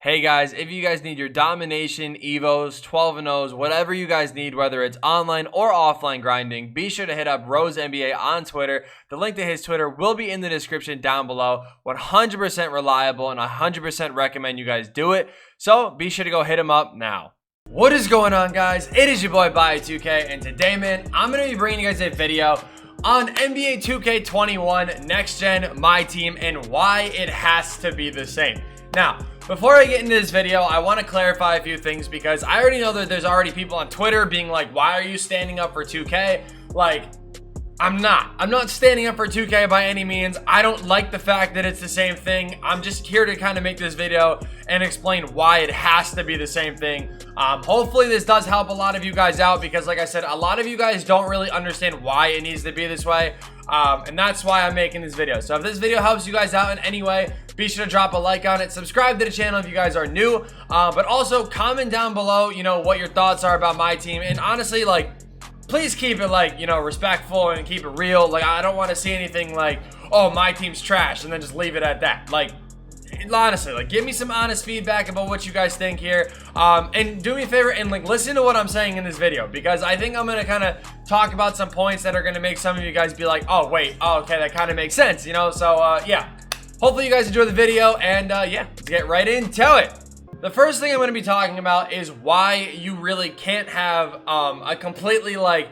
Hey guys, if you guys need your domination, evos, 12 and O's, whatever you guys need, whether it's online or offline grinding, be sure to hit up Rose NBA on Twitter. The link to his Twitter will be in the description down below. 100% reliable and 100% recommend you guys do it. So be sure to go hit him up now. What is going on, guys? It is your boy Bio2k, and today, man, I'm going to be bringing you guys a video on NBA 2K21 Next Gen My Team and why it has to be the same. Now, before I get into this video, I want to clarify a few things because I already know that there's already people on Twitter being like, why are you standing up for 2K? Like, I'm not standing up for 2K by any means. I don't like the fact that it's the same thing. I'm just here to kind of make this video and explain why it has to be the same thing. Hopefully this does help a lot of you guys out because, like I said, a lot of you guys don't really understand why it needs to be this way. And that's why I'm making this video. So if this video helps you guys out in any way, be sure to drop a like on it. Subscribe to the channel if you guys are new. But also comment down below, what your thoughts are about my team. And honestly, like, please keep it, like, respectful and keep it real. Like, I don't want to see anything like, oh, my team's trash, and then just leave it at that. Like, honestly, like, give me some honest feedback about what you guys think here. And do me a favor and, like, listen to what I'm saying in this video, because I think I'm going to kind of talk about some points that are going to make some of you guys be like, oh, wait, oh, okay, that kind of makes sense, So, yeah. Hopefully you guys enjoy the video, and, yeah, let's get right into it. The first thing I'm going to be talking about is why you really can't have a completely, like,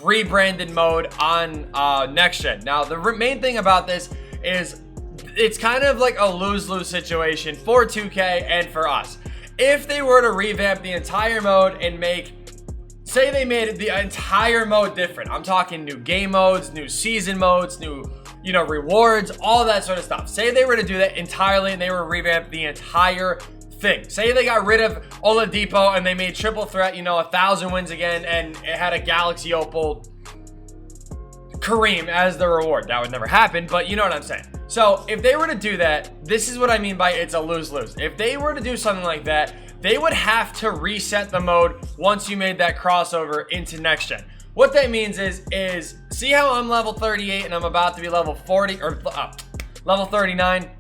rebranded mode on Next Gen. Now, the main thing about this is it's kind of like a lose-lose situation for 2K and for us. If they were to revamp the entire mode and say they made the entire mode different. I'm talking new game modes, new season modes, new, rewards, all that sort of stuff. Say they were to do that entirely and they were to revamp the entire thing. Say they got rid of Oladipo and they made triple threat, 1,000 wins again, and it had a Galaxy Opal Kareem as the reward. That would never happen, but you know what I'm saying. So if they were to do that, this is what I mean by it's a lose-lose. If they were to do something like that, they would have to reset the mode once you made that crossover into Next Gen. What that means is see how I'm level 38 and I'm about to be level 40 or level 39.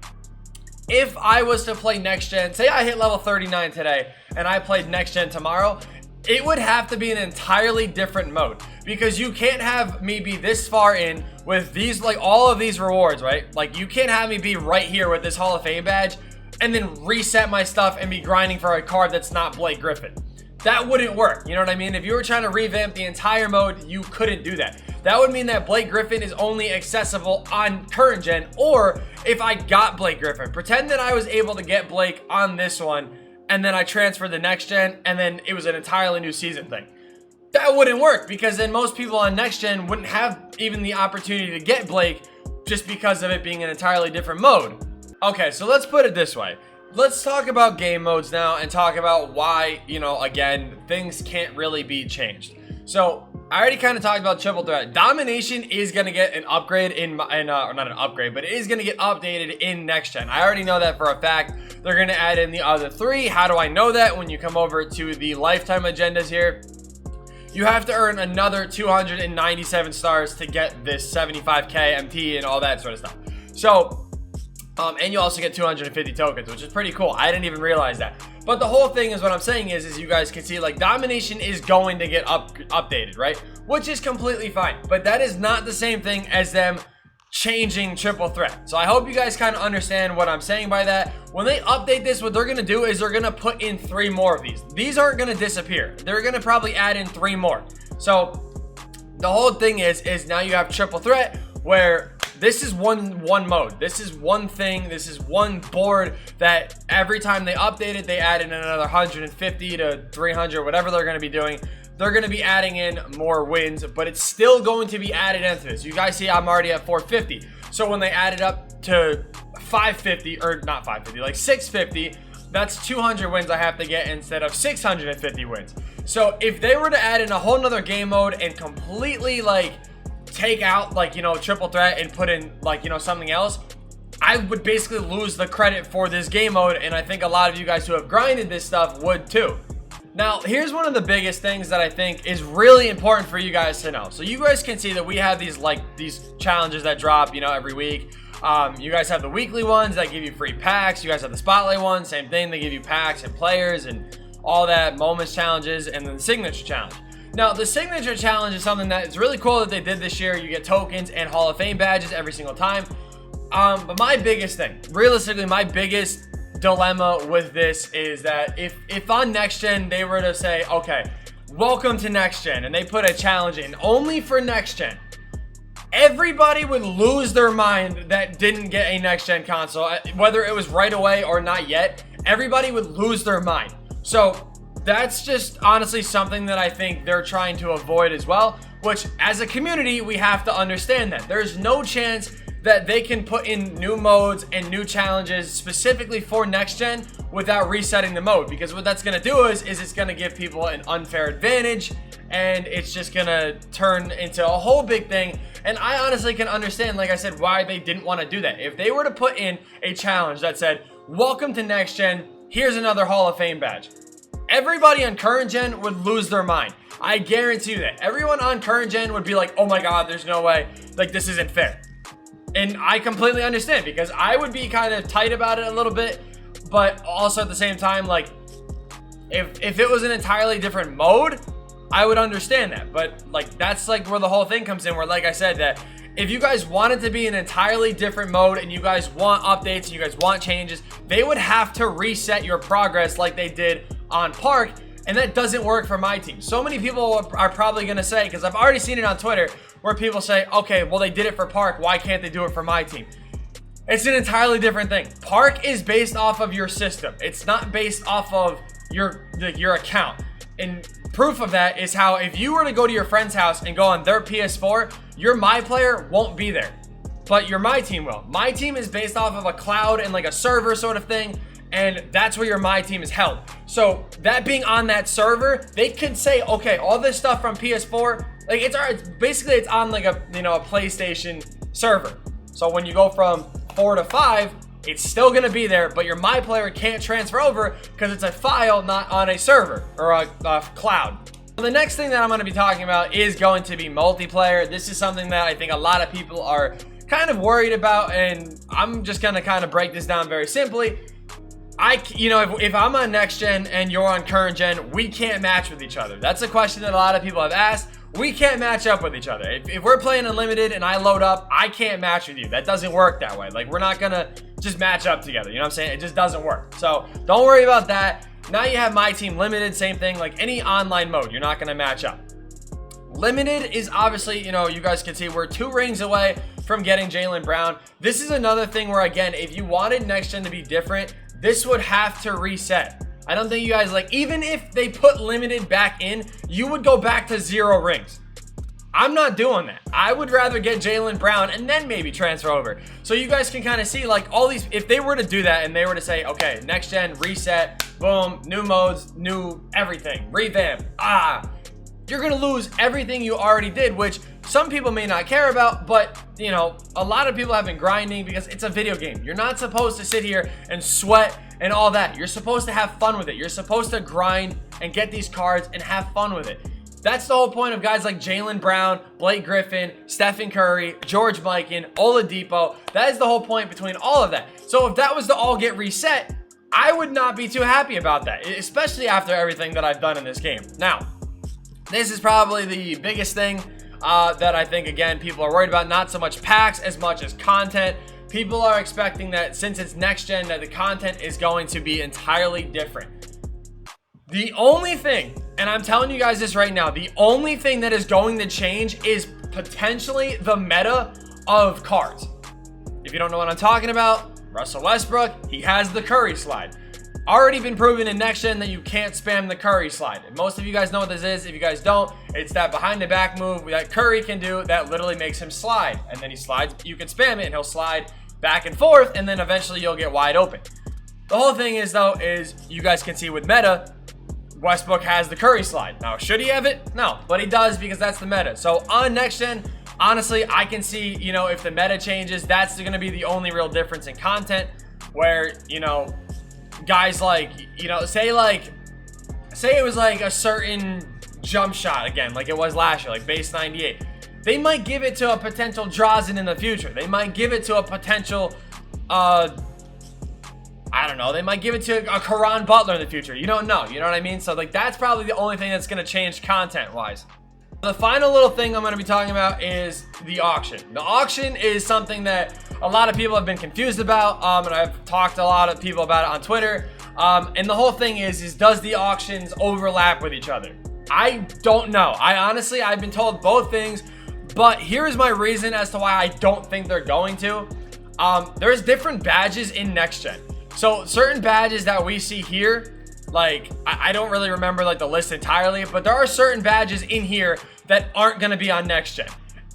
If I was to play Next Gen, say I hit level 39 today and I played Next Gen tomorrow, it would have to be an entirely different mode because you can't have me be this far in with these, like, all of these rewards, right? Like, you can't have me be right here with this Hall of Fame badge and then reset my stuff and be grinding for a card that's not Blake Griffin. That wouldn't work. You know what I mean? If you were trying to revamp the entire mode, you couldn't do that. That would mean that Blake Griffin is only accessible on current gen, or if I got Blake Griffin, pretend that I was able to get Blake on this one and then I transferred the Next Gen and then it was an entirely new season thing. That wouldn't work because then most people on Next Gen wouldn't have even the opportunity to get Blake just because of it being an entirely different mode. Okay, so let's put it this way. Let's talk about game modes now and talk about why, again, things can't really be changed. So I already kind of talked about triple threat. Domination is going to get an upgrade or not an upgrade, but it is going to get updated in Next Gen. I already know that for a fact. They're going to add in the other three. How do I know that? When you come over to the lifetime agendas here, you have to earn another 297 stars to get this 75k MT and all that sort of stuff. So, and you also get 250 tokens, which is pretty cool. I didn't even realize that. But the whole thing is, what I'm saying is you guys can see, like, domination is going to get updated, right? Which is completely fine. But that is not the same thing as them changing triple threat. So I hope you guys kind of understand what I'm saying by that. When they update this, what they're going to do is they're going to put in 3 more of these. These aren't going to disappear. They're going to probably add in 3 more. So the whole thing is now you have triple threat where this is one mode. This is one thing. This is one board that every time they update it, they add in another 150 to 300, whatever they're going to be doing. They're going to be adding in more wins, but it's still going to be added into this. You guys see I'm already at 450. So when they add it up to 550, or not 550, like 650, that's 200 wins I have to get instead of 650 wins. So if they were to add in a whole nother game mode and completely, like, take out, like, triple threat and put in, like, something else, I would basically lose the credit for this game mode, and I think a lot of you guys who have grinded this stuff would too. Now, here's one of the biggest things that I think is really important for you guys to know. So you guys can see that we have these challenges that drop, every week. You guys have the weekly ones that give you free packs. You guys have the spotlight ones, same thing. They give you packs and players and all that, moments challenges, and then the signature challenge. Now, the signature challenge is something that is really cool that they did this year. You get tokens and Hall of Fame badges every single time. But my biggest thing, realistically, my biggest dilemma with this is that if on next gen they were to say, okay, welcome to next gen, and they put a challenge in only for next gen, everybody would lose their mind that didn't get a next gen console, whether it was right away or not yet. Everybody would lose their mind. So that's just honestly something that I think they're trying to avoid as well, which as a community we have to understand that there's no chance that they can put in new modes and new challenges specifically for next gen without resetting the mode, because what that's going to do is it's going to give people an unfair advantage, and it's just going to turn into a whole big thing. And I honestly can understand, like I said, why they didn't want to do that. If they were to put in a challenge that said, welcome to next gen, here's another Hall of Fame badge, everybody on current gen would lose their mind. I guarantee you that. Everyone on current gen would be like, oh my god, there's no way, like this isn't fair. And I completely understand, because I would be kind of tight about it a little bit, but also at the same time, like if it was an entirely different mode, I would understand that. But like that's like where the whole thing comes in, where like I said, that if you guys want it to be an entirely different mode and you guys want updates and you guys want changes, they would have to reset your progress like they did on Park, and that doesn't work for my team. So many people are probably going to say, because I've already seen it on Twitter, where people say, okay, well, they did it for Park, why can't they do it for my team? It's an entirely different thing. Park is based off of your system. It's not based off of your account. And proof of that is how if you were to go to your friend's house and go on their PS4, your My Player won't be there, but your My Team will. My Team is based off of a cloud and like a server sort of thing, and that's where your My Team is held. So that being on that server, they could say, okay, all this stuff from PS4, like it's basically it's on like a, you know, a PlayStation server. So when you go from 4 to 5, it's still gonna be there, but your My Player can't transfer over because it's a file, not on a server or a cloud. So the next thing that I'm gonna be talking about is going to be multiplayer. This is something that I think a lot of people are kind of worried about, and I'm just gonna kind of break this down very simply. You know, if I'm on next gen and you're on current gen, we can't match with each other. That's a question that a lot of people have asked. We can't match up with each other. If we're playing unlimited and I load up, I can't match with you. That doesn't work that way. Like, we're not gonna just match up together. You know what I'm saying? It just doesn't work. So don't worry about that. Now you have My Team Limited, same thing. Like any online mode, you're not gonna match up. Limited is obviously, you know, you guys can see we're 2 rings away from getting Jaylen Brown. This is another thing where, again, if you wanted next gen to be different, this would have to reset. I don't think you guys, like, even if they put limited back in, you would go back to 0 rings. I'm not doing that. I would rather get Jaylen Brown and then maybe transfer over. So you guys can kind of see, like, all these, if they were to do that and they were to say, okay, next gen, reset, boom, new modes, new everything, revamp, you're gonna lose everything you already did, which some people may not care about, but you know, a lot of people have been grinding because it's a video game. You're not supposed to sit here and sweat and all that. You're supposed to have fun with it. You're supposed to grind and get these cards and have fun with it. That's the whole point of guys like Jaylen Brown, Blake Griffin, Stephen Curry, George Mikan, Oladipo. That is the whole point between all of that. So if that was to all get reset, I would not be too happy about that, especially after everything that I've done in this game. Now, this is probably the biggest thing that I think, again, people are worried about. Not so much packs as much as content. People are expecting that since it's next gen, that the content is going to be entirely different. The only thing, and I'm telling you guys this right now, the only thing that is going to change is potentially the meta of cards. If you don't know what I'm talking about, Russell Westbrook, he has the Curry slide. Already been proven in next gen that you can't spam the Curry slide. And most of you guys know what this is. If you guys don't, it's that behind the back move that Curry can do that literally makes him slide. And then he slides, you can spam it and he'll slide back and forth, and then eventually you'll get wide open. The whole thing is, though, is you guys can see with meta, Westbrook has the Curry slide. Now, should he have it? No, but he does because that's the meta. So on next gen, honestly, I can see, you know, if the meta changes, that's going to be the only real difference in content where, you know, guys like, you know, say it was like a certain jump shot again, like it was last year, like base 98. they might give it to a potential Drazen in the future. They might give it to a potential, I don't know. They might give it to a Karan Butler in the future. You don't know. You know what I mean? So, like, that's probably the only thing that's going to change content-wise. The final little thing I'm going to be talking about is the auction. The auction is something that a lot of people have been confused about, and I've talked to a lot of people about it on Twitter. And the whole thing is does the auctions overlap with each other? I don't know. I've been told both things, but here's my reason as to why I don't think they're going to. There's different badges in Next Gen. So certain badges that we see here, like, I don't really remember like the list entirely, but there are certain badges in here that aren't going to be on Next Gen.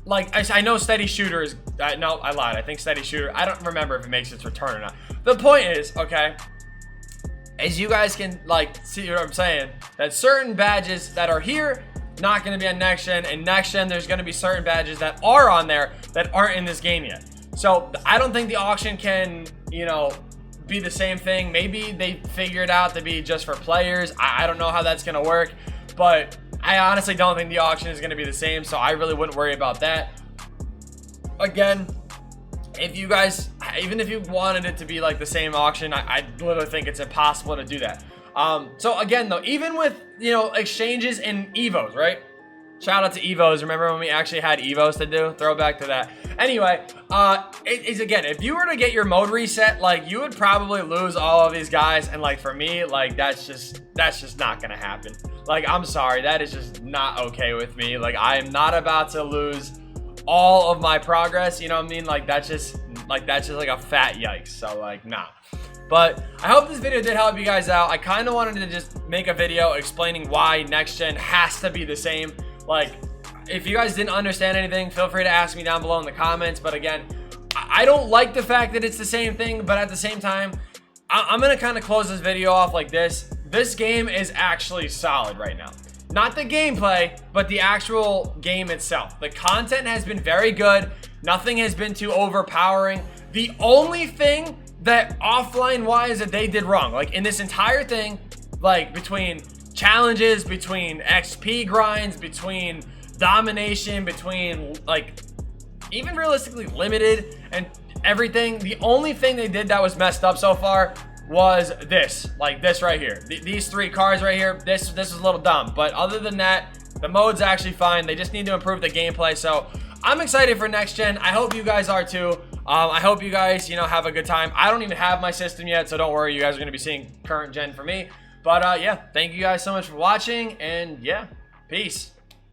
Like, I know Steady Shooter is, no, I lied. I think Steady Shooter, I don't remember if it makes its return or not. The point is, okay, as you guys can, like, see what I'm saying, that certain badges that are here, not going to be on Next Gen, and Next Gen, there's going to be certain badges that are on there that aren't in this game yet. So, I don't think the auction can, you know, be the same thing. Maybe they figure it out to be just for players. I don't know how that's going to work, but I honestly don't think the auction is going to be the same, so I really wouldn't worry about that. Again, if you guys, even if you wanted it to be like the same auction, I literally think it's impossible to do that. So again, though, even with, you know, exchanges and Evos, right? Shout out to Evos. Remember when we actually had Evos to do? Throwback to that. Anyway, again, if you were to get your mode reset, like, you would probably lose all of these guys. And like, for me, like, that's just not gonna happen. Like, I'm sorry, that is just not okay with me. Like, I am not about to lose all of my progress. You know what I mean? Like, that's just like a fat yikes. So like, nah. But I hope this video did help you guys out. I kind of wanted to just make a video explaining why Next Gen has to be the same. Like, if you guys didn't understand anything, feel free to ask me down below in the comments. But again, I don't like the fact that it's the same thing, but at the same time, I'm going to kind of close this video off like this. This game is actually solid right now. Not the gameplay, but the actual game itself. The content has been very good. Nothing has been too overpowering. The only thing that offline-wise that they did wrong, like in this entire thing, like between challenges, between XP grinds, between domination, between like even realistically limited and everything, the only thing they did that was messed up so far was this, like this right here. These three cars right here, this is a little dumb, but other than that, the mode's actually fine. They just need to improve the gameplay. So I'm excited for Next Gen. I hope you guys are too. I hope you guys, you know, have a good time. I don't even have my system yet, so don't worry. You guys are going to be seeing current gen for me. But yeah, thank you guys so much for watching, and yeah, peace.